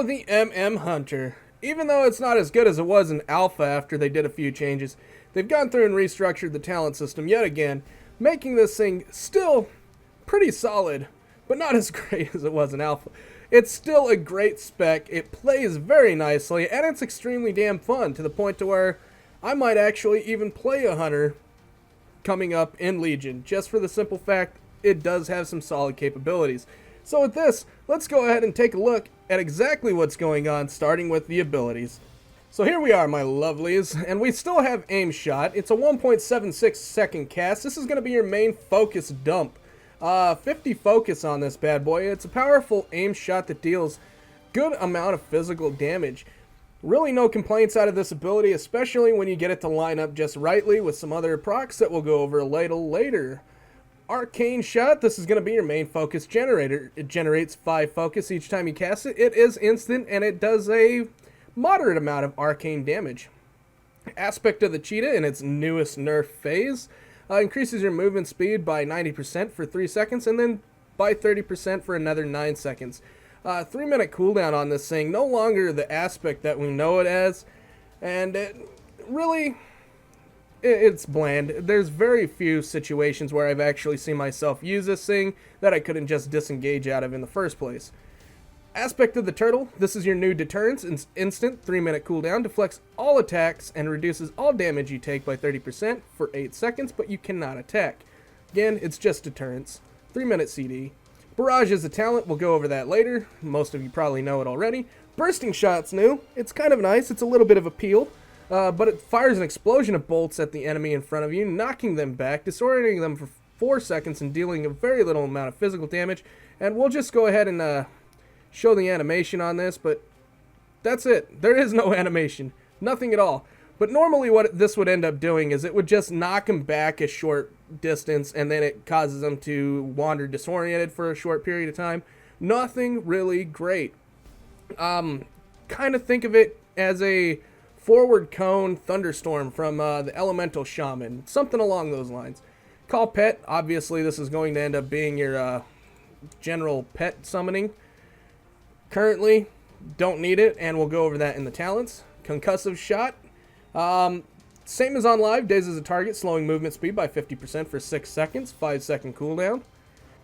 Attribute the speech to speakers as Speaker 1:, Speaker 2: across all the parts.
Speaker 1: the Hunter. Even though it's not as good as it was in Alpha after they did a few changes, they've gone through and restructured the talent system yet again, making this thing still pretty solid, but not as great as it was in Alpha. It's still a great spec, it plays very nicely, and it's extremely damn fun, to the point to where I might actually even play a Hunter coming up in Legion, just for the simple fact it does have some solid capabilities. So with this, let's go ahead and take a look at exactly what's going on, starting with the abilities. So here we are, my lovelies, and we still have aim shot. It's a 1.76 second cast. This is going to be your main focus dump. 50 focus on this bad boy. It's a powerful aim shot that deals good amount of physical damage. Really no complaints out of this ability, especially when you get it to line up just rightly with some other procs that we'll go over a little later. Arcane shot, this is going to be your main focus generator. It generates 5 focus each time you cast it. It is instant and it does a moderate amount of arcane damage. Aspect of the cheetah in its newest nerf phase increases your movement speed by 90% for 3 seconds and then by 30% for another 9 seconds. 3-minute cooldown on this thing, no longer the aspect that we know it as, and it's bland. There's very few situations where I've actually seen myself use this thing that I couldn't just disengage out of in the first place. Aspect of the turtle, this is your new deterrence, instant 3-minute cooldown, deflects all attacks and reduces all damage you take by 30% for 8 seconds, but you cannot attack. Again, it's just deterrence. 3-minute CD. Barrage is a talent, we'll go over that later. Most of you probably know it already. Bursting shot's new. It's kind of nice, it's a little bit of a peel. But it fires an explosion of bolts at the enemy in front of you, knocking them back, disorienting them for 4 seconds and dealing a very little amount of physical damage. And we'll just go ahead and show the animation on this, but that's it. There is no animation. Nothing at all. But normally what this would end up doing is it would just knock them back a short distance, and then it causes them to wander disoriented for a short period of time. Nothing really great. Kind of think of it as a forward cone thunderstorm from the elemental shaman, something along those lines. Call pet, obviously this is going to end up being your general pet summoning. Currently don't need it, and we'll go over that in the talents. Concussive shot, same as on live, dazes a target, slowing movement speed by 50% for 6 seconds, 5-second cooldown.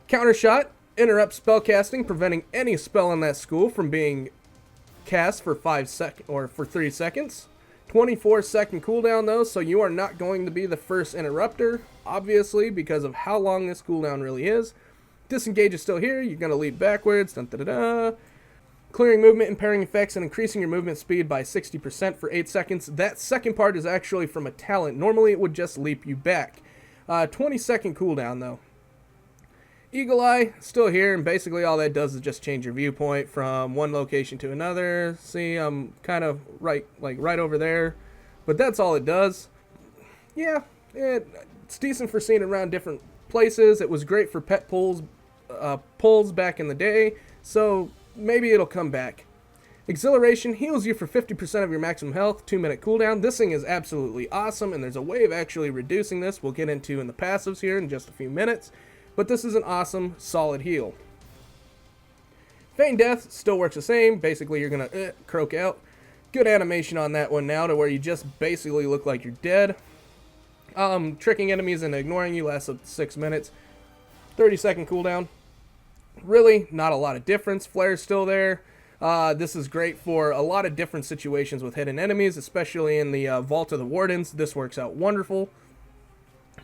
Speaker 1: Counter shot, interrupts spellcasting, preventing any spell in that school from being cast for 3 seconds. 24-second cooldown though, so you are not going to be the first interrupter, obviously, because of how long this cooldown really is. Disengage is still here, you're going to leap backwards, dun, da, da, da. Clearing movement, impairing effects, and increasing your movement speed by 60% for 8 seconds. That second part is actually from a talent. Normally it would just leap you back. 20-second cooldown though. Eagle Eye, still here, and basically all that does is just change your viewpoint from one location to another. See, I'm kind of right over there, but that's all it does. Yeah, it's decent for seeing around different places. It was great for pet pulls back in the day, so maybe it'll come back. Exhilaration heals you for 50% of your maximum health, 2-minute cooldown. This thing is absolutely awesome, and there's a way of actually reducing this we'll get into in the passives here in just a few minutes. But this is an awesome, solid heal. Feign Death still works the same. Basically, you're going to croak out. Good animation on that one now to where you just basically look like you're dead. Tricking enemies and ignoring you lasts up to 6 minutes. 30-second cooldown. Really, not a lot of difference. Flare's still there. This is great for a lot of different situations with hidden enemies, especially in the Vault of the Wardens. This works out wonderful.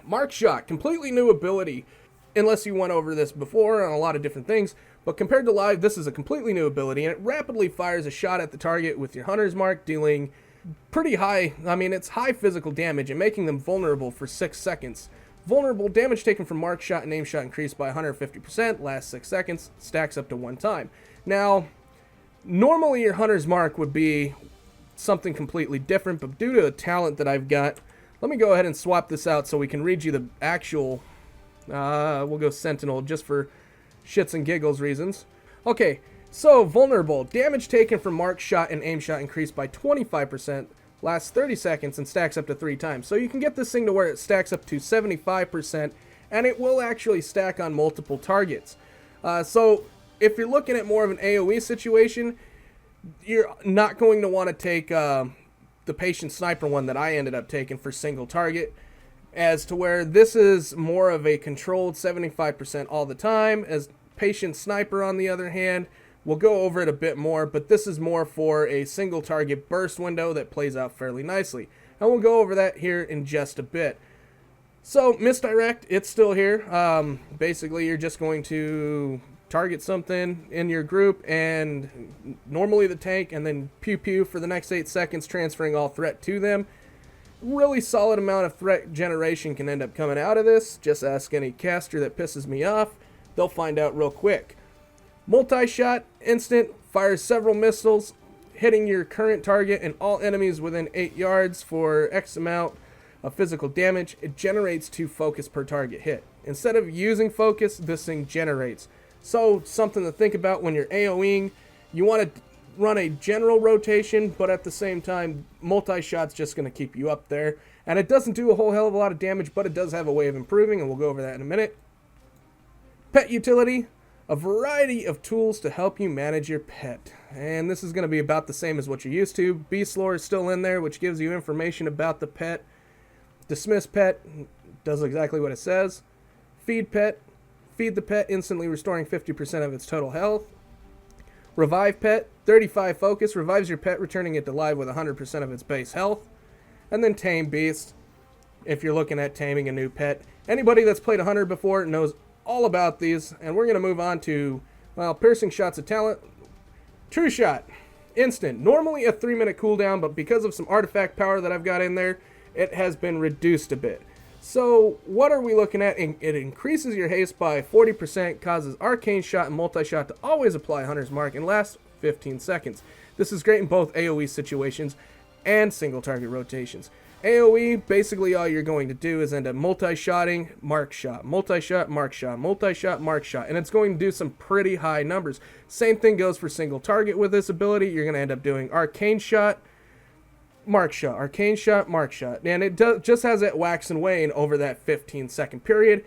Speaker 1: Mark Shot, completely new ability. Unless you went over this before on a lot of different things, but compared to live, this is a completely new ability, and it rapidly fires a shot at the target with your Hunter's Mark, dealing pretty high, it's high physical damage and making them vulnerable for 6 seconds. Vulnerable, damage taken from Mark Shot and Aim Shot increased by 150%, lasts 6 seconds, stacks up to 1 time. Now, normally your Hunter's Mark would be something completely different, but due to a talent that I've got, let me go ahead and swap this out so we can read you the actual... we'll go Sentinel just for shits and giggles reasons. Okay, so vulnerable. Damage taken from Mark Shot and Aim Shot increased by 25%, lasts 30 seconds, and stacks up to 3 times. So you can get this thing to where it stacks up to 75%, and it will actually stack on multiple targets. So if you're looking at more of an AoE situation, You're not going to want to take the patient sniper one that I ended up taking for single target, as to where this is more of a controlled 75% all the time, as patient sniper on the other hand, we'll go over it a bit more, but this is more for a single target burst window that plays out fairly nicely. And we'll go over that here in just a bit. So misdirect, it's still here. Basically you're just going to target something in your group, and normally the tank, and then pew pew for the next 8 seconds, transferring all threat to them. Really solid amount of threat generation can end up coming out of this. Just ask any caster that pisses me off. They'll find out real quick. Multi-shot, instant, fires several missiles, hitting your current target and all enemies within 8 yards for X amount of physical damage. It generates 2 focus per target hit. Instead of using focus, this thing generates. So something to think about when you're AoEing. You want to run a general rotation, but at the same time, multi-shot's just going to keep you up there. And it doesn't do a whole hell of a lot of damage, but it does have a way of improving, and we'll go over that in a minute. Pet utility, a variety of tools to help you manage your pet. And this is going to be about the same as what you're used to. Beast lore is still in there, which gives you information about the pet. Dismiss pet, does exactly what it says. Feed pet, feed the pet, instantly restoring 50% of its total health. Revive pet, 35 focus, revives your pet, returning it to life with 100% of its base health. And then tame beast, if you're looking at taming a new pet. Anybody that's played a hunter before knows all about these, and we're going to move on to, well, piercing shots of talent. True shot, instant, normally a 3-minute cooldown, but because of some artifact power that I've got in there, it has been reduced a bit. So what are we looking at? It increases your haste by 40%, causes arcane shot and multi-shot to always apply Hunter's Mark and lasts 15 seconds. This is great in both AoE situations and single target rotations. AoE, basically all you're going to do is end up multi-shotting, mark shot, multi-shot, mark shot, multi-shot, mark shot, and it's going to do some pretty high numbers. Same thing goes for single target with this ability. You're going to end up doing arcane shot, mark shot, arcane shot, mark shot, and it just has that wax and wane over that 15-second period.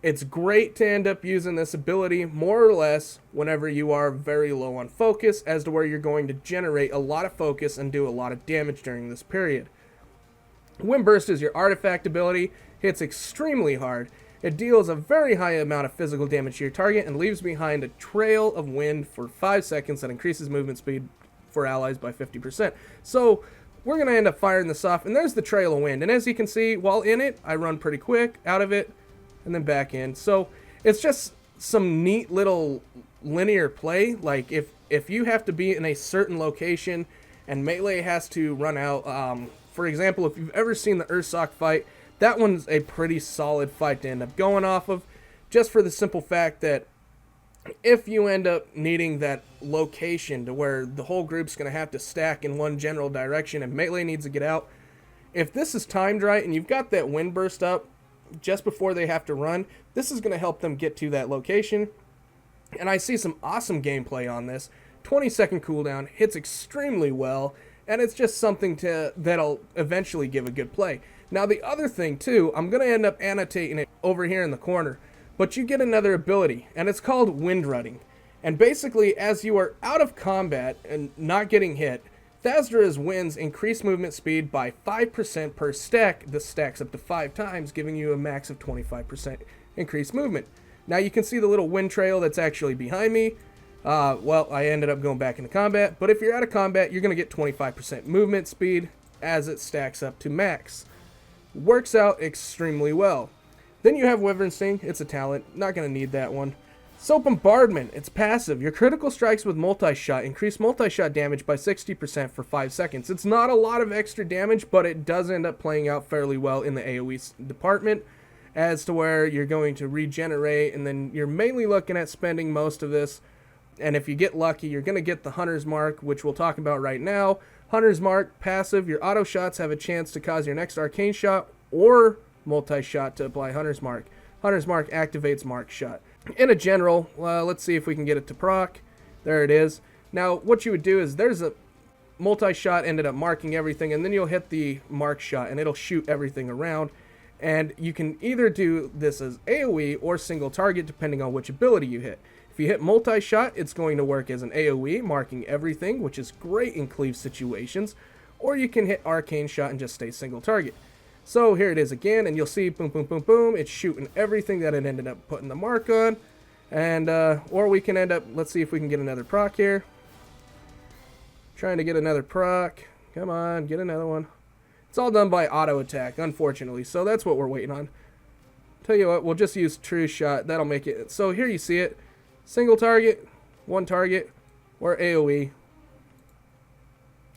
Speaker 1: It's great to end up using this ability more or less whenever you are very low on focus, as to where you're going to generate a lot of focus and do a lot of damage during this period. Wind Burst is your artifact ability, hits extremely hard. It deals a very high amount of physical damage to your target and leaves behind a trail of wind for 5 seconds that increases movement speed for allies by 50%. So we're going to end up firing this off, and there's the trail of wind. And as you can see, while in it, I run pretty quick out of it and then back in. So it's just some neat little linear play. Like if you have to be in a certain location and melee has to run out, for example, if you've ever seen the Ursoc fight, that one's a pretty solid fight to end up going off of, just for the simple fact that if you end up needing that location to where the whole group's going to have to stack in one general direction and melee needs to get out, if this is timed right and you've got that wind burst up just before they have to run, this is going to help them get to that location. And I see some awesome gameplay on this. 20-second cooldown, hits extremely well, and it's just something that'll eventually give a good play. Now the other thing too, I'm going to end up annotating it over here in the corner, but you get another ability, and it's called Wind Running. And basically, as you are out of combat and not getting hit, Thasdra's winds increase movement speed by 5% per stack. This stacks up to 5 times, giving you a max of 25% increased movement. Now you can see the little wind trail that's actually behind me. Well, I ended up going back into combat, but if you're out of combat, you're going to get 25% movement speed as it stacks up to max. Works out extremely well. Then you have Wyvern Sting. It's a talent. Not going to need that one. Soap Bombardment. It's passive. Your critical strikes with multi-shot increase multi-shot damage by 60% for 5 seconds. It's not a lot of extra damage, but it does end up playing out fairly well in the AoE department, as to where you're going to regenerate, and then you're mainly looking at spending most of this. And if you get lucky, you're going to get the Hunter's Mark, which we'll talk about right now. Hunter's Mark, passive. Your auto shots have a chance to cause your next arcane shot or multi-shot to apply Hunter's Mark. Hunter's Mark activates Mark Shot. In a general, let's see if we can get it to proc. There it is. Now, what you would do is there's a multi-shot ended up marking everything, and then you'll hit the Mark Shot, and it'll shoot everything around. And you can either do this as AoE or single target, depending on which ability you hit. If If you hit multi-shot, it's going to work as an AoE, marking everything, which is great in cleave situations, or you can hit arcane shot and just stay single target. So here it is again, and you'll see boom, boom, boom, boom, it's shooting everything that it ended up putting the mark on, and, or we can end up, let's see if we can get another proc here. Trying to get another proc. Come on, get another one. It's all done by auto attack, unfortunately, so that's what we're waiting on. Tell you what, we'll just use true shot. That'll make it. So here you see it. Single target, one target, or AoE.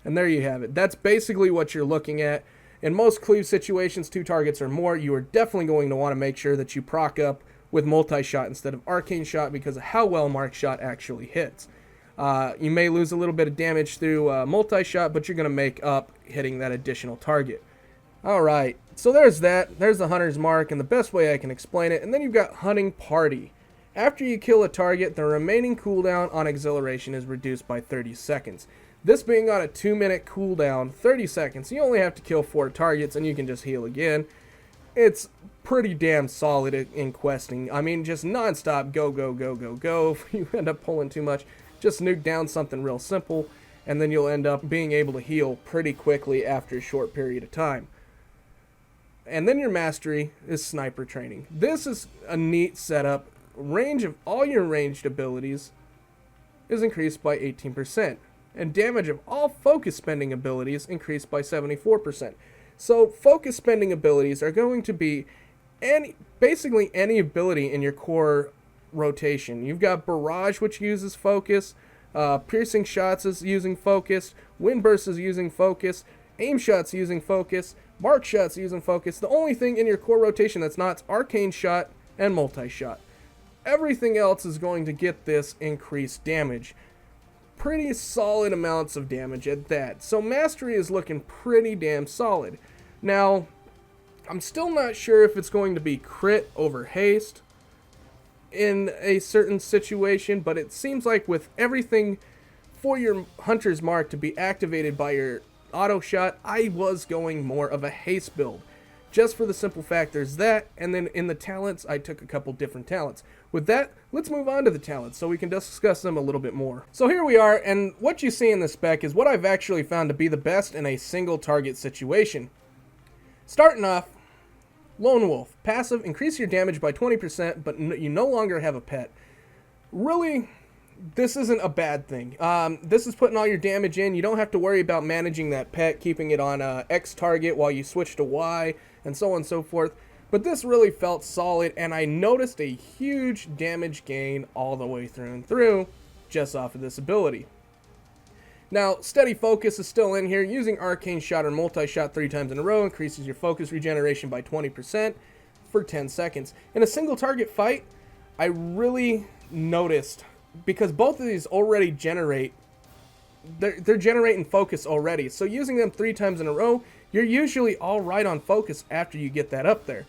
Speaker 1: And there you have it. That's basically what you're looking at. In most cleave situations, 2 targets or more, you are definitely going to want to make sure that you proc up with multi-shot instead of arcane shot because of how well mark shot actually hits. You may lose a little bit of damage through multi-shot, but you're going to make up hitting that additional target. Alright, so there's that. There's the hunter's mark, and the best way I can explain it. And then you've got hunting party. After you kill a target, the remaining cooldown on exhilaration is reduced by 30 seconds. This being on a 2-minute cooldown, 30 seconds, you only have to kill 4 targets and you can just heal again. It's pretty damn solid in questing. I mean, just non-stop go, go, go, go, go. If you end up pulling too much, just nuke down something real simple, and then you'll end up being able to heal pretty quickly after a short period of time. And then your mastery is sniper training. This is a neat setup. Range of all your ranged abilities is increased by 18%. And damage of all focus spending abilities increased by 74%. So focus spending abilities are going to be basically any ability in your core rotation. You've got Barrage, which uses focus, Piercing Shots is using focus, Wind Burst is using focus, Aim Shots using focus, Mark Shots using focus. The only thing in your core rotation that's not is Arcane Shot and Multi-Shot. Everything else is going to get this increased damage. Pretty solid amounts of damage at that. So Mastery is looking pretty damn solid. Now, I'm still not sure if it's going to be crit over haste in a certain situation, but it seems like with everything for your Hunter's Mark to be activated by your auto shot, I was going more of a haste build. Just for the simple fact there's that, and then in the talents, I took a couple different talents. With that, let's move on to the talents so we can discuss them a little bit more. So here we are, and what you see in the spec is what I've actually found to be the best in a single target situation. Starting off, Lone Wolf. Passive, increase your damage by 20%, but you no longer have a pet. Really, this isn't a bad thing. This is putting all your damage in. You don't have to worry about managing that pet, keeping it on X target while you switch to Y, and so on and so forth. But this really felt solid, and I noticed a huge damage gain all the way through and through just off of this ability. Now, Steady Focus is still in here. Using Arcane Shot or Multi-Shot 3 times in a row increases your focus regeneration by 20% for 10 seconds. In a single target fight, I really noticed, because both of these already generate, they're generating focus already. So using them 3 times in a row, you're usually all right on focus after you get that up there.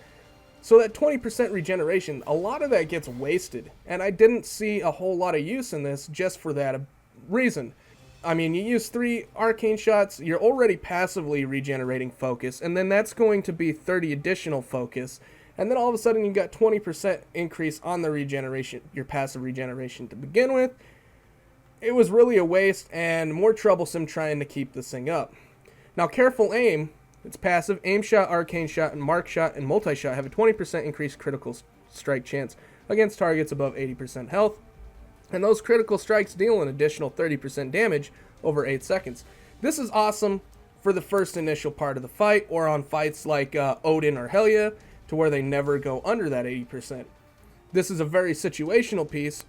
Speaker 1: So that 20% regeneration, a lot of that gets wasted. And I didn't see a whole lot of use in this just for that reason. I mean, you use 3 arcane shots, you're already passively regenerating focus, and then that's going to be 30 additional focus. And then all of a sudden you got 20% increase on the regeneration, your passive regeneration to begin with. It was really a waste and more troublesome trying to keep this thing up. Now, Careful Aim, it's passive. Aim Shot, Arcane Shot, and Mark Shot and Multi-Shot have a 20% increased critical strike chance against targets above 80% health. And those critical strikes deal an additional 30% damage over 8 seconds. This is awesome for the first initial part of the fight, or on fights like Odin or Helya, to where they never go under that 80%. This is a very situational piece,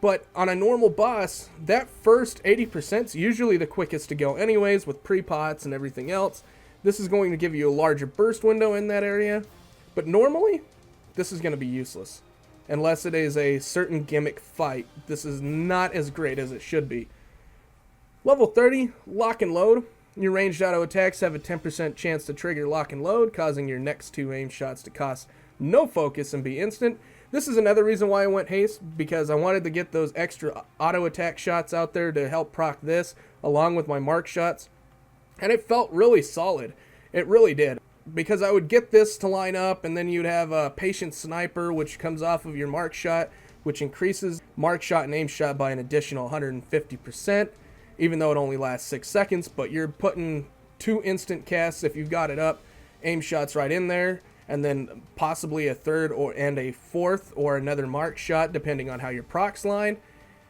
Speaker 1: but on a normal boss, that first 80% is usually the quickest to go anyways, with pre-pots and everything else. This is going to give you a larger burst window in that area, but normally, this is going to be useless. Unless it is a certain gimmick fight, this is not as great as it should be. Level 30, Lock and Load. Your ranged auto attacks have a 10% chance to trigger Lock and Load, causing your next 2 aim shots to cost no focus and be instant. This is another reason why I went haste, because I wanted to get those extra auto attack shots out there to help proc this, along with my mark shots. And it felt really solid. It really did. Because I would get this to line up, and then you'd have a Patient Sniper, which comes off of your mark shot, which increases mark shot and aim shot by an additional 150%, even though it only lasts 6 seconds, but you're putting 2 instant casts if you've got it up, aim shots right in there, and then possibly a third and a fourth or another mark shot depending on how your procs line.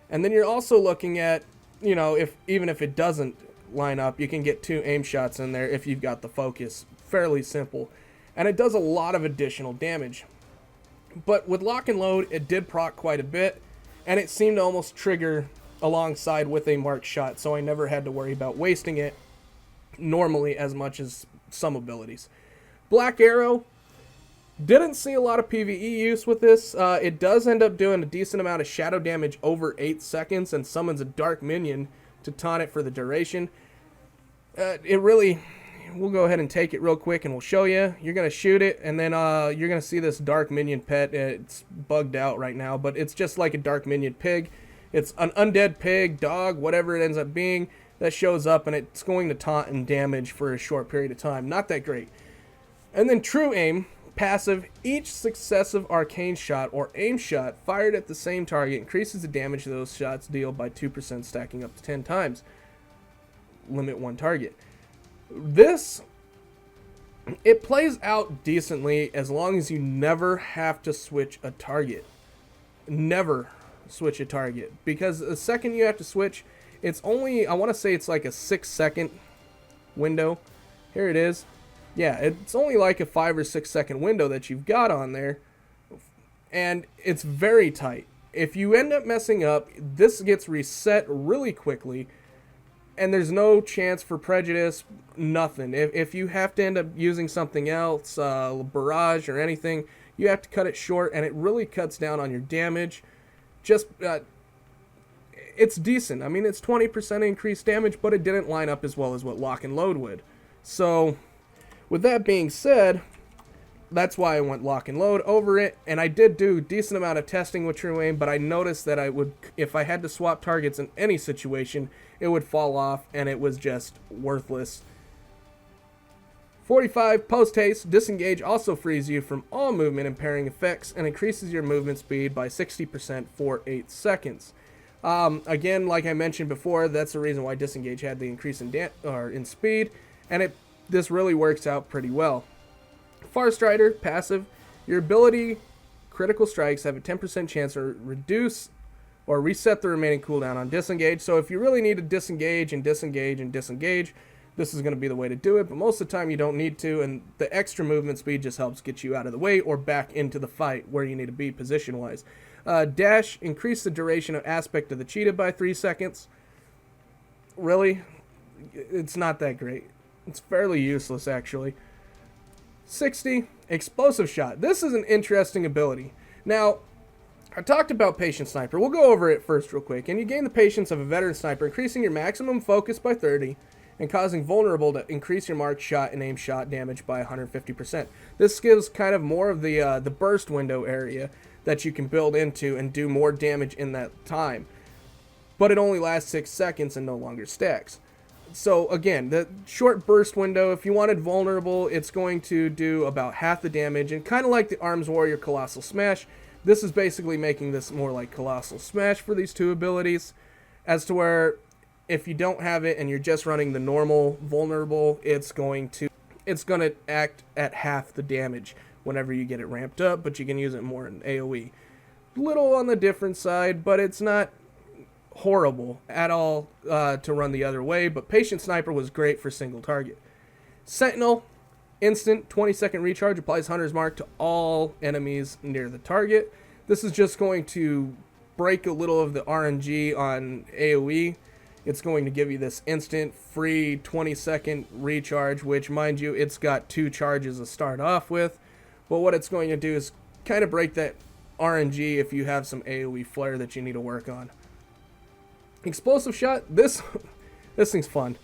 Speaker 1: And then you're also looking at, you know, even if it doesn't line up, you can get 2 aim shots in there if you've got the focus. Fairly simple. And it does a lot of additional damage. But with lock and load, it did proc quite a bit, and it seemed to almost trigger alongside with a mark shot, so I never had to worry about wasting it normally as much as some abilities. Black Arrow, didn't see a lot of PvE use with this. It does end up doing a decent amount of shadow damage over 8 seconds and summons a dark minion to taunt it for the duration. We'll go ahead and take it real quick and we'll show you. You're going to shoot it, and then you're going to see this dark minion pet. It's bugged out right now, but it's just like a dark minion pig. It's an undead pig, dog, whatever it ends up being, that shows up, and it's going to taunt and damage for a short period of time. Not that great. And then True Aim, passive, each successive arcane shot or aim shot fired at the same target increases the damage those shots deal by 2%, stacking up to 10 times. Limit 1 target. This, it plays out decently as long as you never have to switch a target. Never switch a target, because the second you have to switch, it's only, I want to say it's like a 6-second window. Here it is. Yeah, it's only like a 5 or 6 second window that you've got on there, and it's very tight. If you end up messing up, this gets reset really quickly, and there's no chance for prejudice, nothing. If you have to end up using something else, barrage or anything, you have to cut it short, and it really cuts down on your damage. Just, it's decent. I mean, it's 20% increased damage, but it didn't line up as well as what lock and load would. So, with that being said, that's why I went lock and load over it, and I did do a decent amount of testing with True Aim, but I noticed that if I had to swap targets in any situation, it would fall off, and it was just worthless. 45, Post Haste, disengage also frees you from all movement impairing effects and increases your movement speed by 60% for 8 seconds. Again, like I mentioned before, that's the reason why disengage had the increase in speed, and this really works out pretty well. Farstrider, passive, your ability critical strikes have a 10% chance to reduce or reset the remaining cooldown on disengage. So if you really need to disengage and disengage and disengage, this is going to be the way to do it, but most of the time you don't need to, and the extra movement speed just helps get you out of the way or back into the fight where you need to be position-wise. Dash, increase the duration of aspect of the cheetah by 3 seconds. Really? It's not that great. It's fairly useless, actually. 60, Explosive Shot. This is an interesting ability. Now, I talked about Patient Sniper. We'll go over it first real quick. And you gain the patience of a veteran sniper, increasing your maximum focus by 30 and causing vulnerable to increase your mark shot and aim shot damage by 150%. This gives kind of more of the burst window area that you can build into and do more damage in that time. But it only lasts 6 seconds and no longer stacks. So again, the short burst window, if you wanted vulnerable, it's going to do about half the damage, and kind of like the Arms Warrior Colossal Smash, this is basically making this more like Colossal Smash for these two abilities, as to where if you don't have it and you're just running the normal vulnerable, it's going to act at half the damage whenever you get it ramped up, but you can use it more in AoE. Little on the different side, but it's not horrible at all to run the other way, but Patient Sniper was great for single target. Sentinel, instant 20-second recharge, applies Hunter's Mark to all enemies near the target. This is just going to break a little of the RNG on AoE. It's going to give you this instant free 20-second recharge, which, mind you, it's got 2 charges to start off with, but what it's going to do is kind of break that RNG if you have some AoE flare that you need to work on. Explosive Shot, this thing's fun.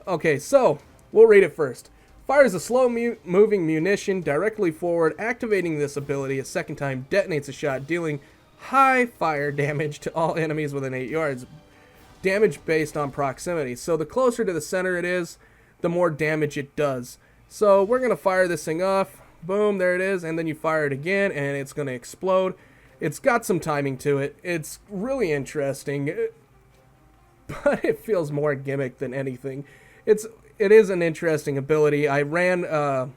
Speaker 1: Okay, so we'll read it first. Fires a slow-moving munition directly forward. Activating this ability a second time detonates a shot, dealing high fire damage to all enemies within 8 yards. Damage based on proximity. So the closer to the center it is, the more damage it does. So we're going to fire this thing off. Boom, there it is. And then you fire it again, and it's going to explode. It's got some timing to it. It's really interesting, but it feels more gimmick than anything. It is an interesting ability. I ran a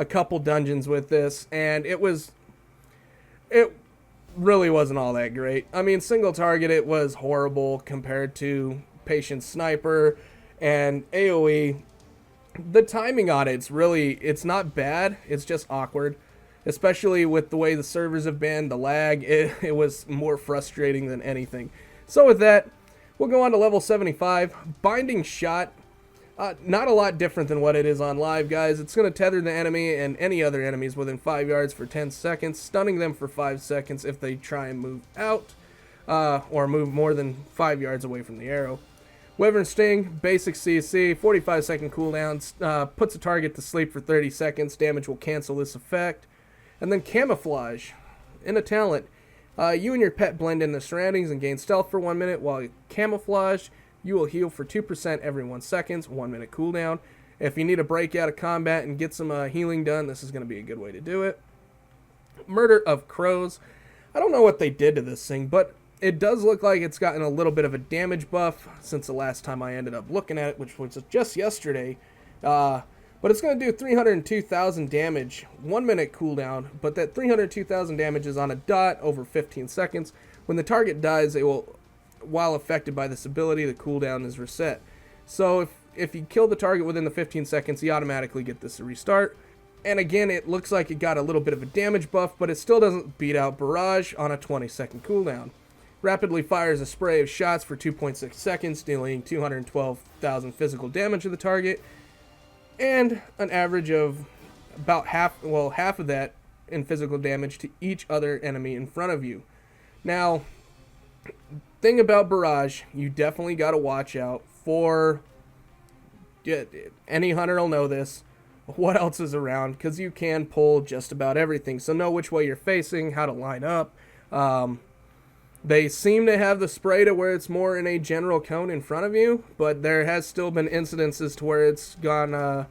Speaker 1: couple dungeons with this, and it really wasn't all that great. I mean, single target, it was horrible compared to Patient Sniper and AoE. The timing on it's not bad. It's just awkward, especially with the way the servers have been, the lag. It was more frustrating than anything. So with that, we'll go on to level 75. Binding Shot. Not a lot different than what it is on live, guys. It's going to tether the enemy and any other enemies within 5 yards for 10 seconds, stunning them for 5 seconds if they try and move out, or move more than 5 yards away from the arrow. Wyvern Sting, basic CC, 45-second cooldown, puts a target to sleep for 30 seconds. Damage will cancel this effect. And then Camouflage, in a talent. You and your pet blend in the surroundings and gain stealth for 1 minute. While camouflaged, you will heal for 2% every 1 second, 1 minute cooldown. If you need a break out of combat and get some healing done, this is going to be a good way to do it. Murder of Crows. I don't know what they did to this thing, but it does look like it's gotten a little bit of a damage buff since the last time I ended up looking at it, which was just yesterday. But it's going to do 302,000 damage, 1 minute cooldown, but that 302,000 damage is on a dot over 15 seconds. When the target dies, while affected by this ability, the cooldown is reset. So if you kill the target within the 15 seconds, you automatically get this to restart. And again, it looks like it got a little bit of a damage buff, but it still doesn't beat out Barrage on a 20-second cooldown. Rapidly fires a spray of shots for 2.6 seconds, dealing 212,000 physical damage to the target, and an average of about half of that in physical damage to each other enemy in front of you. Now, thing about Barrage, you definitely got to watch out for, any hunter will know this, what else is around, because you can pull just about everything. So know which way you're facing, how to line up. They seem to have the spray to where it's more in a general cone in front of you, but there has still been incidences to where it's gone,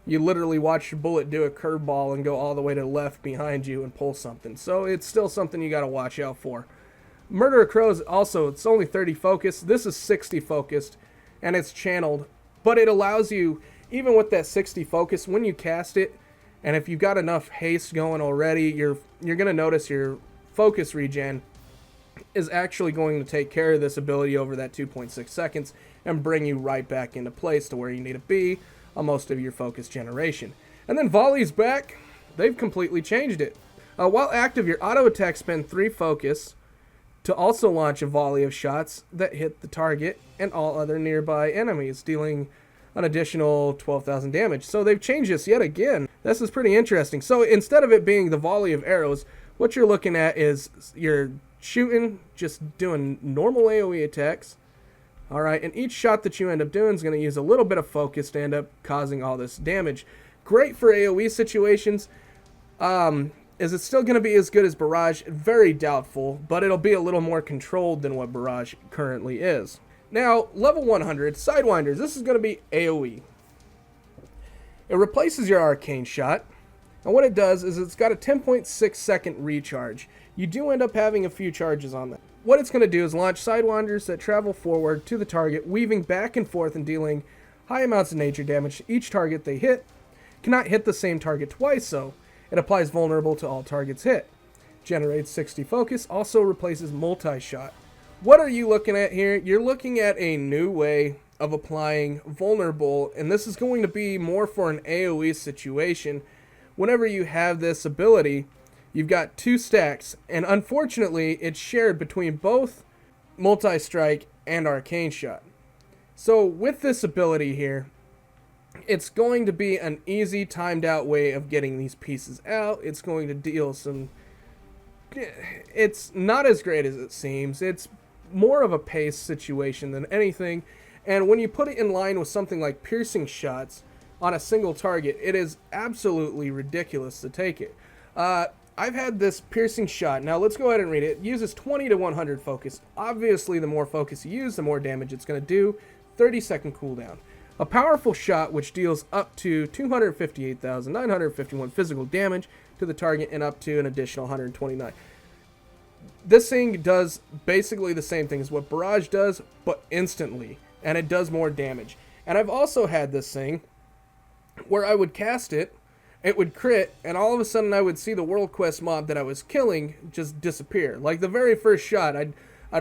Speaker 1: you literally watch your bullet do a curveball and go all the way to the left behind you and pull something. So it's still something you got to watch out for. Murder of Crows, also, it's only 30 focus. This is 60 focused, and it's channeled. But it allows you, even with that 60 focus, when you cast it, and if you've got enough haste going already, you're going to notice your focus regen is actually going to take care of this ability over that 2.6 seconds and bring you right back into place to where you need to be on most of your focus generation. And then Volley's back. They've completely changed it. While active, your auto attack spend 3 focus to also launch a volley of shots that hit the target and all other nearby enemies, dealing an additional 12,000 damage. So they've changed this yet again. This is pretty interesting. So instead of it being the volley of arrows, what you're looking at is you're shooting, just doing normal AoE attacks. All right, and each shot that you end up doing is going to use a little bit of focus to end up causing all this damage. Great for AoE situations. Is it still going to be as good as Barrage? Very doubtful, but it'll be a little more controlled than what Barrage currently is. Now, level 100, Sidewinders. This is going to be AoE. It replaces your Arcane Shot, and what it does is it's got a 10.6 second recharge. You do end up having a few charges on that. What it's going to do is launch Sidewinders that travel forward to the target, weaving back and forth and dealing high amounts of nature damage to each target they hit. Cannot hit the same target twice, though. It applies vulnerable to all targets hit. Generates 60 focus, also replaces multi-shot. What are you looking at here? You're looking at a new way of applying vulnerable, and this is going to be more for an AoE situation. Whenever you have this ability, you've got 2 stacks, and unfortunately, it's shared between both multi-strike and arcane shot. So with this ability here, it's going to be an easy, timed out way of getting these pieces out. It's going to deal some... It's not as great as it seems. It's more of a pace situation than anything. And when you put it in line with something like piercing shots on a single target, it is absolutely ridiculous to take it. I've had this piercing shot. Now let's go ahead and read it. It uses 20 to 100 focus. Obviously, the more focus you use, the more damage it's going to do. 30-second cooldown. A powerful shot which deals up to 258,951 physical damage to the target and up to an additional 129. This thing does basically the same thing as what Barrage does, but instantly, and it does more damage. And I've also had this thing where I would cast it, it would crit, and all of a sudden I would see the World Quest mob that I was killing just disappear. Like the very first shot, I'd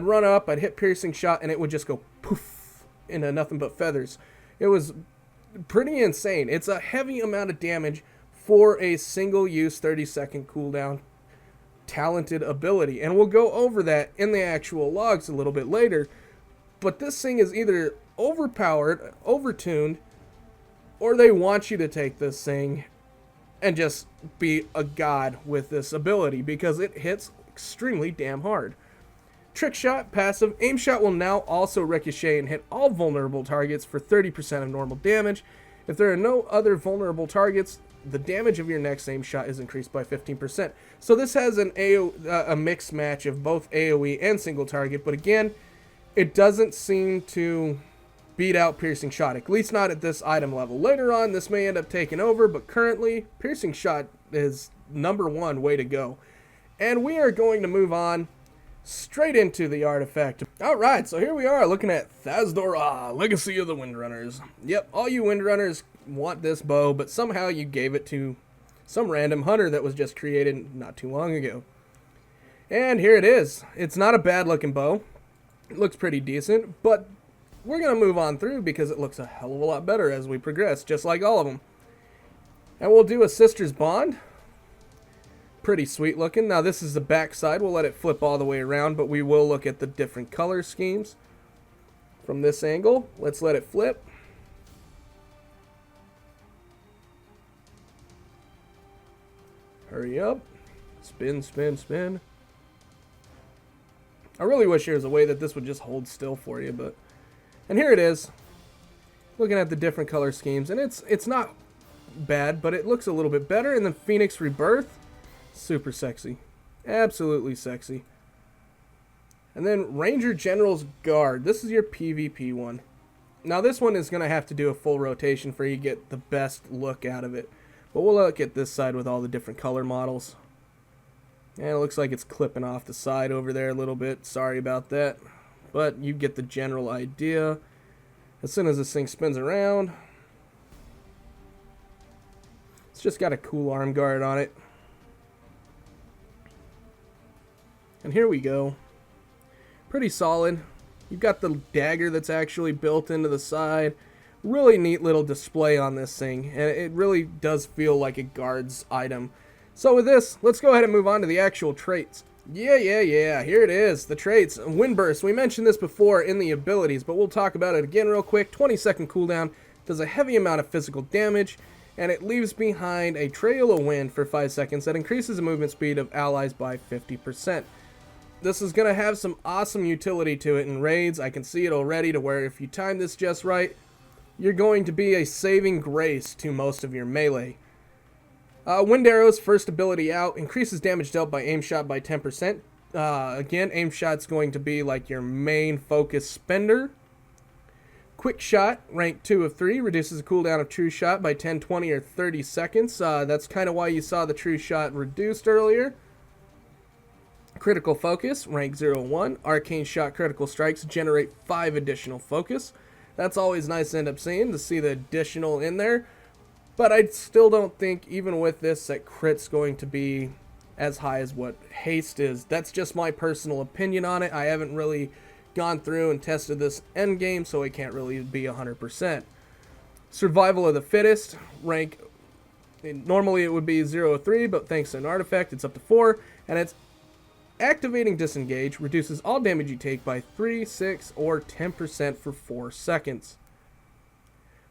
Speaker 1: run up, I'd hit piercing shot, and it would just go poof into nothing but feathers. It was pretty insane. It's a heavy amount of damage for a single use 30-second cooldown talented ability, and we'll go over that in the actual logs a little bit later. But this thing is either overpowered, overtuned, or they want you to take this thing and just be a god with this ability because it hits extremely damn hard. Trick shot, passive. Aim shot will now also ricochet and hit all vulnerable targets for 30% of normal damage. If there are no other vulnerable targets, the damage of your next aim shot is increased by 15%. So this has a mixed match of both AoE and single target, but again, it doesn't seem to beat out piercing shot, at least not at this item level. Later on, this may end up taking over, but currently, piercing shot is #1 way to go. And we are going to move on straight into the artifact. Alright, so here we are looking at Thasdorah, Legacy of the Windrunners. Yep, all you Windrunners want this bow, but somehow you gave it to some random hunter that was just created not too long ago. And here it is. It's not a bad looking bow. It looks pretty decent, but we're going to move on through because it looks a hell of a lot better as we progress, just like all of them. And we'll do a Sister's Bond. Pretty sweet looking. Now this is the back side. We'll let it flip all the way around, but we will look at the different color schemes from this angle. Let's let it flip. Hurry up. Spin, spin, spin. I really wish there was a way that this would just hold still for you, but... And here it is. Looking at the different color schemes, and it's not bad, but it looks a little bit better. And then Phoenix Rebirth. Super sexy. Absolutely sexy. And then Ranger General's Guard. This is your PvP one. Now this one is going to have to do a full rotation for you to get the best look out of it. But we'll look at this side with all the different color models. And it looks like it's clipping off the side over there a little bit. Sorry about that. But you get the general idea. As soon as this thing spins around, it's just got a cool arm guard on it. And here we go. Pretty solid. You've got the dagger that's actually built into the side. Really neat little display on this thing. And it really does feel like a guard's item. So with this, let's go ahead and move on to the actual traits. Yeah. Here it is. The traits. Windburst. We mentioned this before in the abilities, but we'll talk about it again real quick. 20-second cooldown. Does a heavy amount of physical damage. And it leaves behind a trail of wind for 5 seconds that increases the movement speed of allies by 50%. This is going to have some awesome utility to it in raids. I can see it already to where if you time this just right, you're going to be a saving grace to most of your melee. Wind Arrow's first ability out increases damage dealt by aim shot by 10%. Again, aim shot's going to be like your main focus spender. Quick Shot, rank 2 of 3, reduces the cooldown of True Shot by 10, 20, or 30 seconds. That's kind of why you saw the True Shot reduced earlier. Critical Focus, rank 0-1. Arcane Shot critical strikes generate 5 additional focus. That's always nice to end up seeing, to see the additional in there. But I still don't think, even with this, that crit's going to be as high as what haste is. That's just my personal opinion on it. I haven't really gone through and tested this endgame, so it can't really be 100%. Survival of the Fittest, rank... Normally it would be 0-3, but thanks to an artifact, it's up to 4. And it's activating Disengage, reduces all damage you take by 3, 6, or 10% for 4 seconds.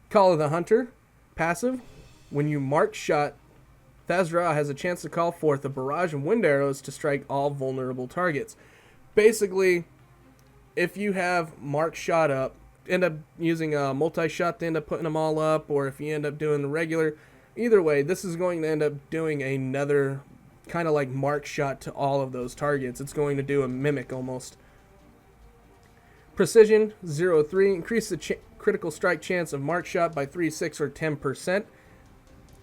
Speaker 1: Call of the Hunter, passive. When you mark shot, Thasdorah has a chance to call forth a barrage of wind arrows to strike all vulnerable targets. Basically, if you have mark shot up, end up using a multi-shot to end up putting them all up, or if you end up doing the regular, either way, this is going to end up doing another kind of like mark shot to all of those targets. It's going to do a mimic almost. Precision, 0-3, increase the critical strike chance of mark shot by 3, 6, or 10%.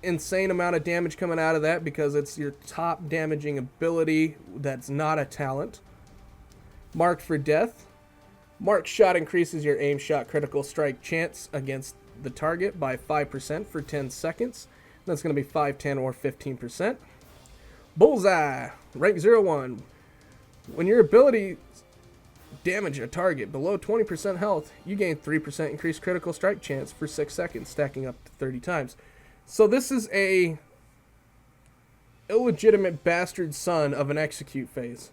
Speaker 1: insane amount of damage coming out of that because it's your top damaging ability that's not a talent. Marked for Death. Marked shot increases your aim shot critical strike chance against the target by 5% for 10 seconds. That's going to be 5, 10, or 15%. Bullseye. Rank 01. When your ability damage a target below 20% health, you gain 3% increased critical strike chance for 6 seconds, stacking up to 30 times. So this is a illegitimate bastard son of an execute phase.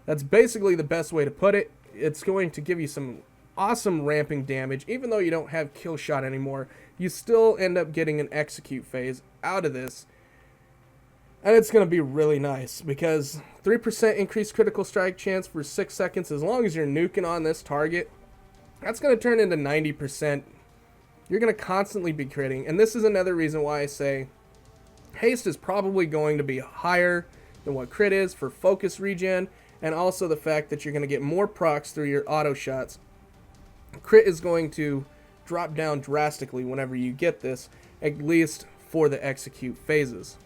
Speaker 1: That's basically the best way to put it. It's going to give you some awesome ramping damage. Even though you don't have kill shot anymore, you still end up getting an execute phase out of this. And it's going to be really nice because 3% increased critical strike chance for 6 seconds as long as you're nuking on this target. That's going to turn into 90%. You're going to constantly be critting. And this is another reason why I say haste is probably going to be higher than what crit is for focus regen. And also the fact that you're going to get more procs through your auto shots. Crit is going to drop down drastically whenever you get this, at least for the execute phases.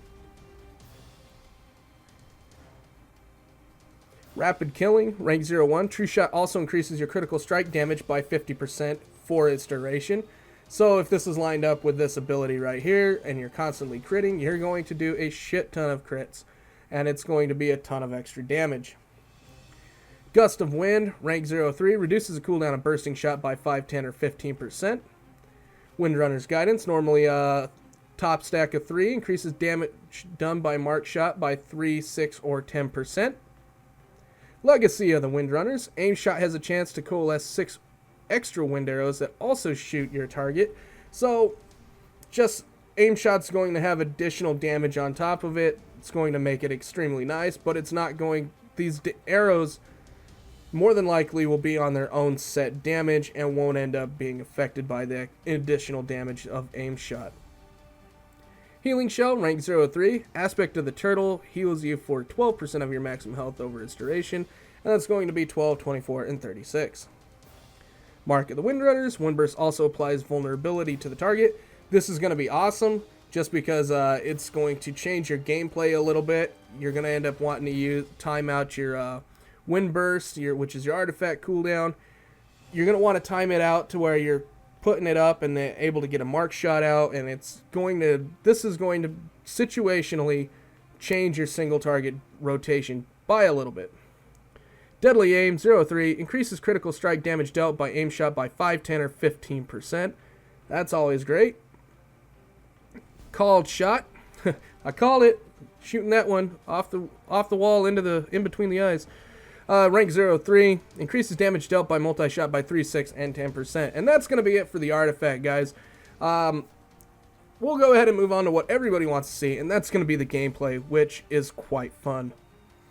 Speaker 1: Rapid Killing, rank 01. True Shot also increases your critical strike damage by 50% for its duration. So if this is lined up with this ability right here, and you're constantly critting, you're going to do a shit ton of crits. And it's going to be a ton of extra damage. Gust of Wind, rank 03. Reduces the cooldown of Bursting Shot by 5, 10, or 15%. Windrunner's Guidance, normally a top stack of 3. Increases damage done by Marked Shot by 3, 6, or 10%. Legacy of the Windrunners. Aim shot has a chance to coalesce 6 extra wind arrows that also shoot your target. So, just aim shot's going to have additional damage on top of it. It's going to make it extremely nice, but it's not going... These arrows more than likely will be on their own set damage and won't end up being affected by the additional damage of aim shot. Healing Shell, rank 03. Aspect of the Turtle heals you for 12% of your maximum health over its duration, and that's going to be 12, 24, and 36. Mark of the Windrunners. Windburst also applies vulnerability to the target. This is going to be awesome, just because it's going to change your gameplay a little bit. You're going to end up wanting to time out your Windburst, which is your artifact cooldown. You're going to want to time it out to where you're putting it up and then able to get a mark shot out, and this is going to situationally change your single target rotation by a little bit. Deadly Aim 03 increases critical strike damage dealt by aim shot by 5, 10, or 15%. That's always great. Called Shot. I called it. Shooting that one off the wall in between the eyes. Rank 03, increases damage dealt by multi-shot by 3, 6, and 10%. And that's going to be it for the artifact, guys. We'll go ahead and move on to what everybody wants to see, and that's going to be the gameplay, which is quite fun.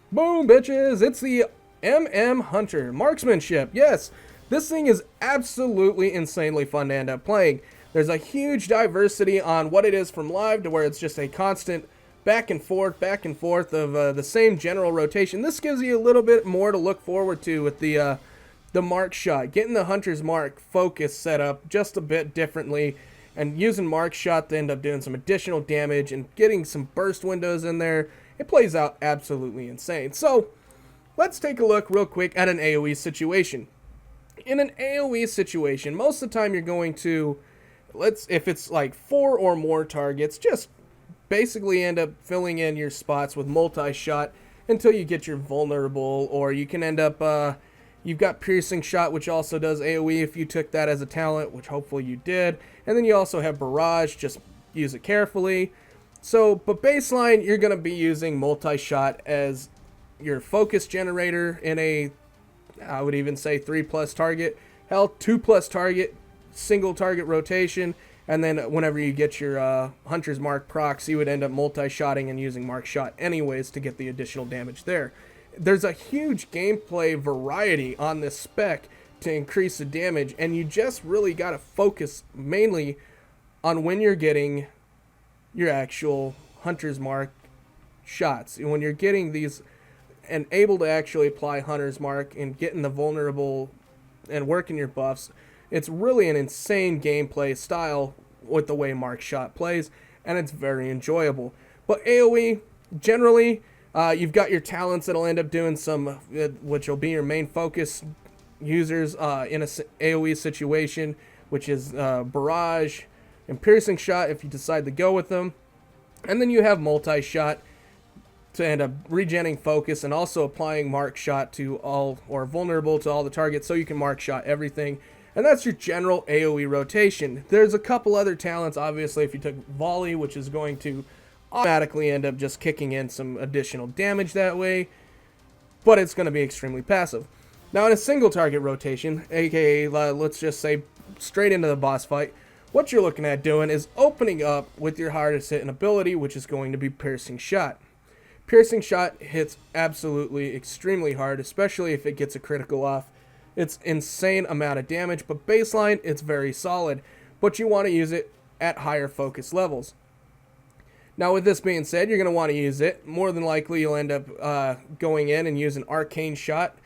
Speaker 1: Boom, bitches! It's the Hunter. Marksmanship. Yes, this thing is absolutely insanely fun to end up playing. There's a huge diversity on what it is from live to where it's just a constant back and forth of the same general rotation. This gives you a little bit more to look forward to with the mark shot. Getting the Hunter's Mark focus set up just a bit differently and using mark shot to end up doing some additional damage and getting some burst windows in there. It plays out absolutely insane. So let's take a look real quick at an AoE situation. In an AoE situation, most of the time you're going to, if it's like 4 or more targets, just basically end up filling in your spots with multi-shot until you get your vulnerable, or you can end up, you've got Piercing Shot, which also does AoE if you took that as a talent, which hopefully you did, and then you also have Barrage, just use it carefully. So, but baseline, you're going to be using multi-shot as your focus generator in a, I would even say 3+ target, hell 2+ target, single target rotation. And then whenever you get your Hunter's Mark procs, you would end up multi-shotting and using Mark Shot anyways to get the additional damage there. There's a huge gameplay variety on this spec to increase the damage, and you just really got to focus mainly on when you're getting your actual Hunter's Mark shots. When you're getting these and able to actually apply Hunter's Mark and getting the vulnerable and working your buffs, it's really an insane gameplay style with the way Mark Shot plays, and it's very enjoyable. But AoE, generally, you've got your talents that'll end up doing some, which will be your main focus users in a AoE situation, which is barrage and piercing shot if you decide to go with them. And then you have multi-shot to end up regenning focus and also applying mark shot to all, or vulnerable to all the targets, so you can mark shot everything. And that's your general AoE rotation. There's a couple other talents, obviously, if you took volley, which is going to automatically end up just kicking in some additional damage that way, but it's going to be extremely passive. Now in a single target rotation, aka let's just say straight into the boss fight, what you're looking at doing is opening up with your hardest hitting ability, which is going to be piercing shot. Piercing shot hits absolutely extremely hard, especially if it gets a critical off. It's insane amount of damage, but baseline, it's very solid, but you want to use it at higher focus levels. Now with this being said, you're going to want to use it. More than likely you'll end up going in and using arcane shot.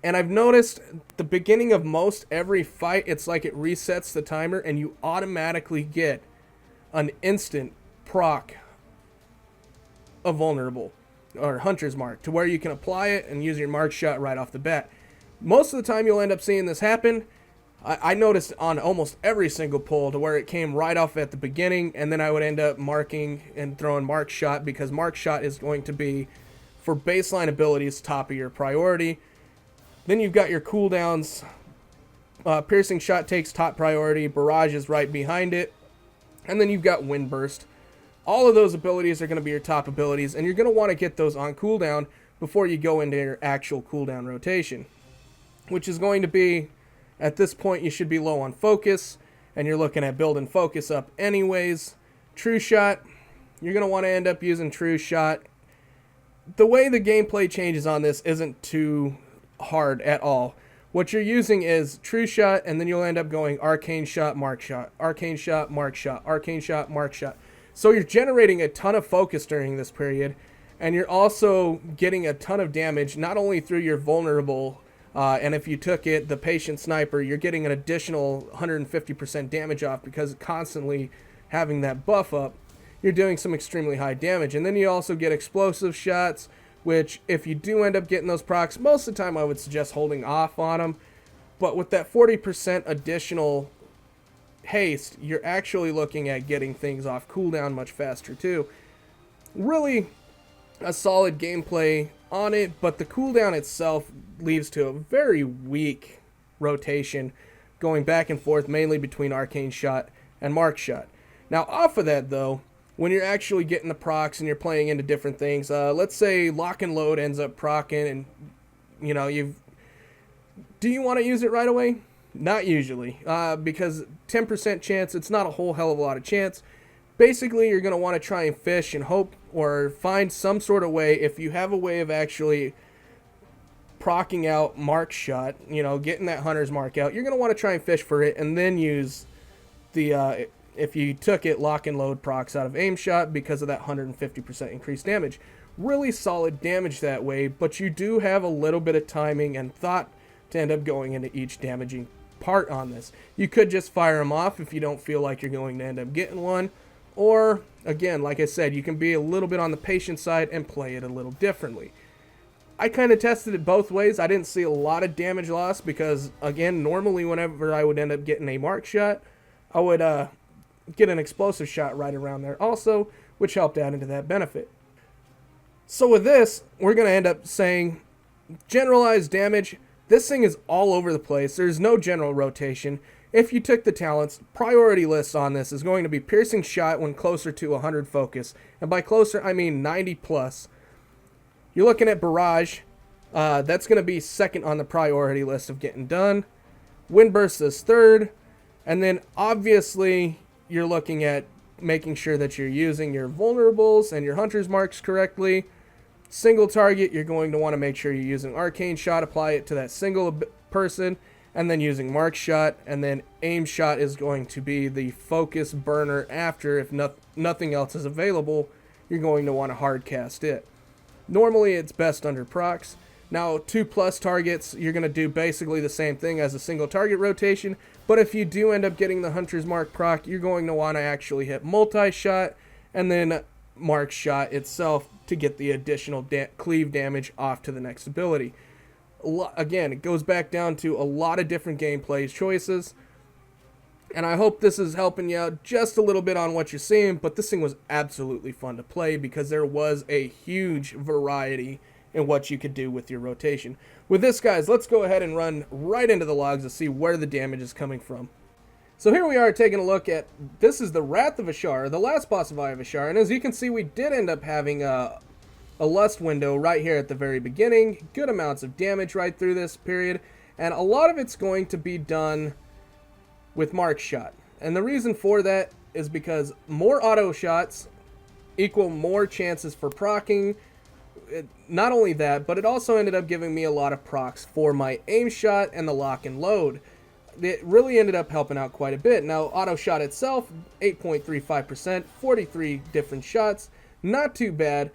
Speaker 1: And I've noticed the beginning of most every fight, it's like it resets the timer and you automatically get an instant proc of vulnerable or hunter's mark, to where you can apply it and use your mark shot right off the bat. Most of the time you'll end up seeing this happen. I noticed on almost every single pull to where it came right off at the beginning, and then I would end up marking and throwing mark shot, because mark shot is going to be, for baseline abilities, top of your priority. Then you've got your cooldowns. Piercing shot takes top priority. Barrage is right behind it. And then you've got wind burst. All of those abilities are going to be your top abilities, and you're going to want to get those on cooldown before you go into your actual cooldown rotation, which is going to be, at this point, you should be low on focus, and you're looking at building focus up anyways. True shot, you're going to want to end up using true shot. The way the gameplay changes on this isn't too hard at all. What you're using is true shot, and then you'll end up going arcane shot, mark shot, arcane shot, mark shot, arcane shot, mark shot. So you're generating a ton of focus during this period, and you're also getting a ton of damage, not only through your vulnerable, and if you took it, the patient sniper, you're getting an additional 150% damage off, because constantly having that buff up, you're doing some extremely high damage. And then you also get explosive shots, which if you do end up getting those procs, most of the time I would suggest holding off on them. But with that 40% additional haste, you're actually looking at getting things off cooldown much faster too. Really a solid gameplay on it, but the cooldown itself leads to a very weak rotation, going back and forth mainly between arcane shot and mark shot. Now off of that though, when you're actually getting the procs and you're playing into different things, let's say lock and load ends up procking, and you know, do you want to use it right away? Not usually, because 10% chance, it's not a whole hell of a lot of chance. Basically, you're going to want to try and fish and hope, or find some sort of way, if you have a way of actually procking out mark shot, you know, getting that hunter's mark out, you're going to want to try and fish for it, and then use the, if you took it, lock and load procs out of aim shot, because of that 150% increased damage. Really solid damage that way, but you do have a little bit of timing and thought to end up going into each damaging part on this. You could just fire them off if you don't feel like you're going to end up getting one, or again, like I said, you can be a little bit on the patient side and play it a little differently. I kind of tested it both ways. I didn't see a lot of damage loss, because again, normally whenever I would end up getting a mark shot, I would get an explosive shot right around there also, which helped add into that benefit. So with this, we're going to end up saying generalized damage. This thing is all over the place. There's no general rotation. If you took the talents, priority list on this is going to be piercing shot when closer to 100 focus. And by closer, I mean 90 plus. You're looking at barrage. That's going to be second on the priority list of getting done. Wind burst is third. And then obviously you're looking at making sure that you're using your vulnerables and your hunter's marks correctly. Single target, you're going to want to make sure you're using arcane shot, apply it to that single person, and then using mark shot, and then aim shot is going to be the focus burner after. If nothing else is available, you're going to want to hard cast it. Normally it's best under procs, Now, 2+ targets, you're going to do basically the same thing as a single target rotation, but if you do end up getting the Hunter's Mark proc, you're going to want to actually hit multi-shot and then Mark shot itself to get the additional cleave damage off to the next ability. Again, it goes back down to a lot of different gameplay choices, and I hope this is helping you out just a little bit on what you're seeing, but this thing was absolutely fun to play because there was a huge variety in what you could do with your rotation. With this, guys, let's go ahead and run right into the logs to see where the damage is coming from. So here we are taking a look at, this is the Wrath of Ashar, the last boss of Eye of Ashar, and as you can see, we did end up having a lust window right here at the very beginning, good amounts of damage right through this period, and a lot of it's going to be done with Mark shot. And the reason for that is because more auto shots equal more chances for proccing. Not only that, but it also ended up giving me a lot of procs for my aim shot and the lock and load. It really ended up helping out quite a bit. Now, auto shot itself, 8.35%, 43 different shots, not too bad.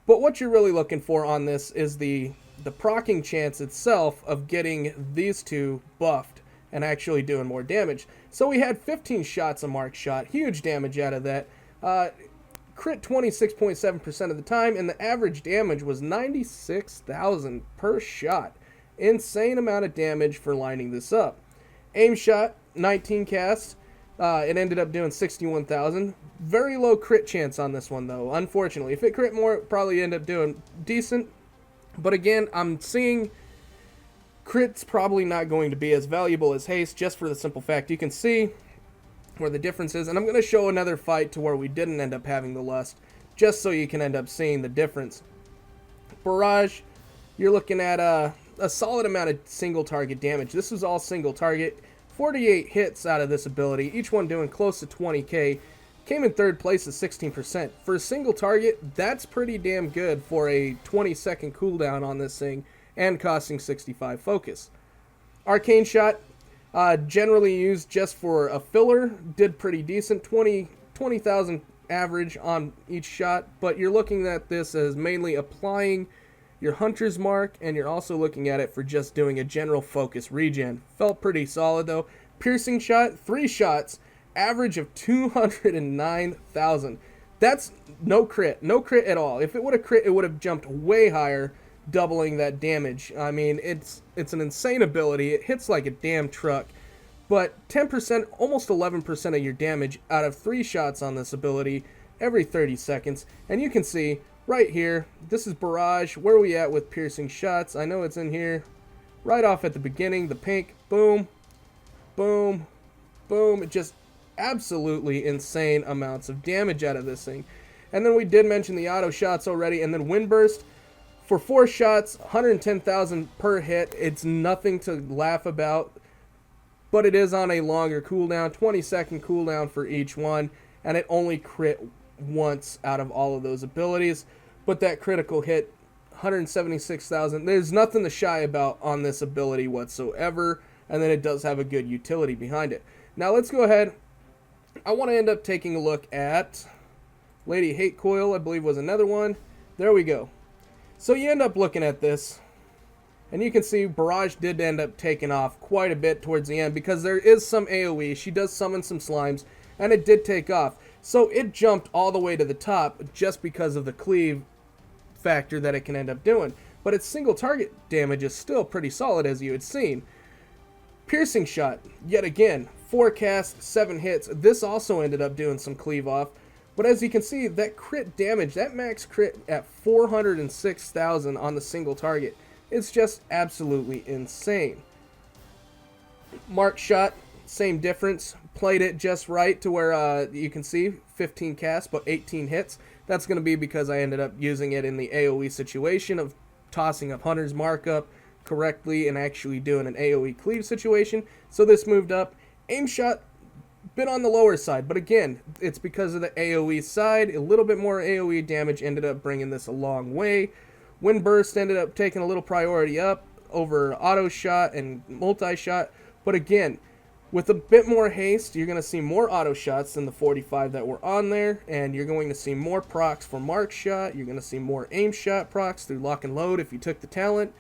Speaker 1: But what you're really looking for on this is the proccing chance itself of getting these two buffed and actually doing more damage. So we had 15 shots of Mark shot, huge damage out of that. Crit 26.7% of the time, and the average damage was 96,000 per shot. Insane amount of damage for lining this up. Aim shot, 19 casts. It ended up doing 61,000. Very low crit chance on this one, though, unfortunately. If it crit more, it probably end up doing decent. But again, I'm seeing crit's probably not going to be as valuable as haste, just for the simple fact you can see where the difference is. And I'm going to show another fight to where we didn't end up having the lust, just so you can end up seeing the difference. Barrage, you're looking at a solid amount of single target damage. This was all single target. 48 hits out of this ability, each one doing close to 20k. Came in third place at 16%. For a single target, that's pretty damn good for a 20-second cooldown on this thing and costing 65 focus. Arcane shot, generally used just for a filler, did pretty decent, 20,000 average on each shot, but you're looking at this as mainly applying your Hunter's Mark, and you're also looking at it for just doing a general focus regen. Felt pretty solid though. Piercing shot, 3 shots, average of 209,000. That's no crit at all. If it would have crit, it would have jumped way higher, doubling that damage. I mean, it's an insane ability. It hits like a damn truck. But 10%, almost 11% of your damage out of 3 shots on this ability every 30 seconds. And you can see right here, this is Barrage. Where are we at with piercing shots? I know it's in here. Right off at the beginning, the pink, boom, boom, boom. It just absolutely insane amounts of damage out of this thing. And then we did mention the auto shots already, and then Windburst for 4 shots, 110,000 per hit. It's nothing to laugh about, but it is on a longer cooldown, 20-second cooldown for each one, and it only crit once out of all of those abilities. But that critical hit, 176,000, there's nothing to shy about on this ability whatsoever, and then it does have a good utility behind it. Now let's go ahead. I want to end up taking a look at Lady Hate Coil, I believe was another one. There we go. So you end up looking at this, and you can see Barrage did end up taking off quite a bit towards the end because there is some AoE. She does summon some slimes, and it did take off. So it jumped all the way to the top just because of the cleave factor that it can end up doing. But its single target damage is still pretty solid, as you had seen. Piercing shot, yet again, 4 casts, 7 hits. This also ended up doing some cleave off. But as you can see, that crit damage, that max crit at 406,000 on the single target, it's just absolutely insane. Mark shot, same difference. Played it just right to where you can see 15 casts, but 18 hits. That's going to be because I ended up using it in the AoE situation of tossing up Hunter's Mark up correctly and actually doing an AoE cleave situation. So this moved up. Aim shot, bit on the lower side, but again, it's because of the AoE side. A little bit more AoE damage ended up bringing this a long way. Wind Burst ended up taking a little priority up over auto shot and multi-shot, but again, with a bit more haste, you're going to see more auto shots than the 45 that were on there, and you're going to see more procs for Mark shot. You're going to see more aim shot procs through lock and load if you took the talent,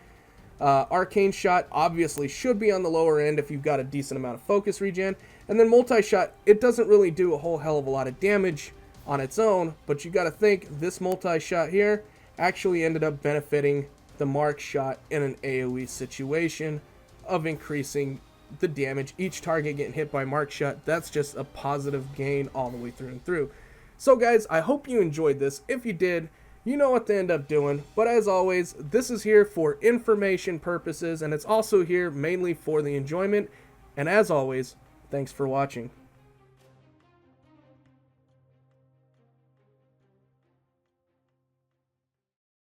Speaker 1: Arcane shot obviously should be on the lower end if you've got a decent amount of focus regen. And then multi-shot, it doesn't really do a whole hell of a lot of damage on its own, but you got to think this multi-shot here actually ended up benefiting the mark shot in an AoE situation of increasing the damage. Each target getting hit by mark shot, that's just a positive gain all the way through and through. So guys, I hope you enjoyed this. If you did, you know what to end up doing. But as always, this is here for information purposes, and it's also here mainly for the enjoyment. And as always, thanks for watching.